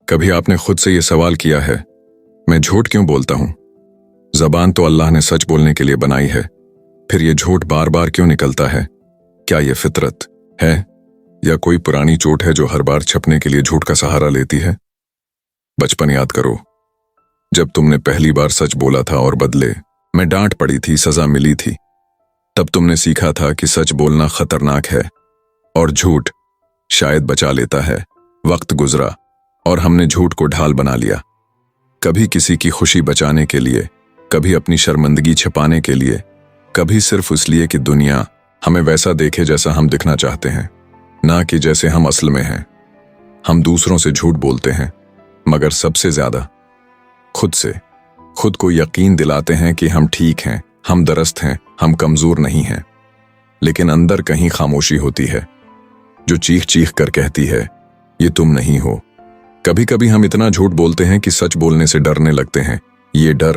कभी आपने खुद से ये सवाल किया है, मैं झूठ क्यों बोलता हूं? जबान तो अल्लाह ने सच बोलने के लिए बनाई है, फिर ये झूठ बार बार क्यों निकलता है? क्या ये फितरत है या कोई पुरानी चोट है जो हर बार छपने के लिए झूठ का सहारा लेती है? बचपन याद करो, जब तुमने पहली बार सच बोला था और बदले में डांट पड़ी थी, सजा मिली थी। तब तुमने सीखा था कि सच बोलना खतरनाक है और झूठ शायद बचा लेता है। वक्त गुजरा और हमने झूठ को ढाल बना लिया, कभी किसी की खुशी बचाने के लिए, कभी अपनी शर्मिंदगी छिपाने के लिए, कभी सिर्फ इसलिए कि दुनिया हमें वैसा देखे जैसा हम दिखना चाहते हैं, ना कि जैसे हम असल में हैं। हम दूसरों से झूठ बोलते हैं, मगर सबसे ज्यादा खुद से। खुद को यकीन दिलाते हैं कि हम ठीक हैं, हम दुरुस्त हैं, हम कमजोर नहीं हैं। लेकिन अंदर कहीं खामोशी होती है जो चीख चीख कर कहती है, ये तुम नहीं हो। कभी कभी हम इतना झूठ बोलते हैं कि सच बोलने से डरने लगते हैं। ये डर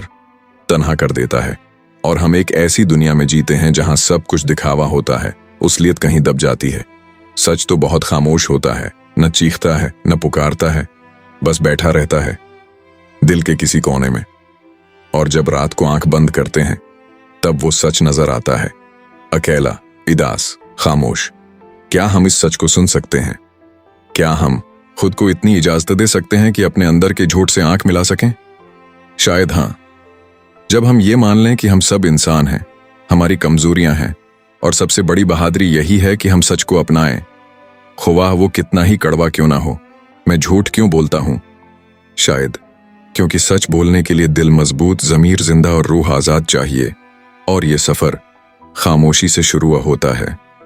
तन्हा कर देता है और हम एक ऐसी दुनिया में जीते हैं जहां सब कुछ दिखावा होता है, असलियत कहीं दब जाती है। सच तो बहुत खामोश होता है, न चीखता है, न पुकारता है, बस बैठा रहता है दिल के किसी कोने में। और जब रात को आंख बंद करते हैं तब वो सच नजर आता है, अकेला, उदास, खामोश। क्या हम इस सच को सुन सकते हैं? क्या हम खुद को इतनी इजाजत दे सकते हैं कि अपने अंदर के झूठ से आंख मिला सकें? शायद हां, जब हम ये मान लें कि हम सब इंसान हैं, हमारी कमजोरियां हैं, और सबसे बड़ी बहादुरी यही है कि हम सच को अपनाएं, ख्वाह वो कितना ही कड़वा क्यों ना हो। मैं झूठ क्यों बोलता हूं? शायद क्योंकि सच बोलने के लिए दिल मजबूत, ज़मीर जिंदा और रूह आजाद चाहिए, और ये सफर खामोशी से शुरू होता है।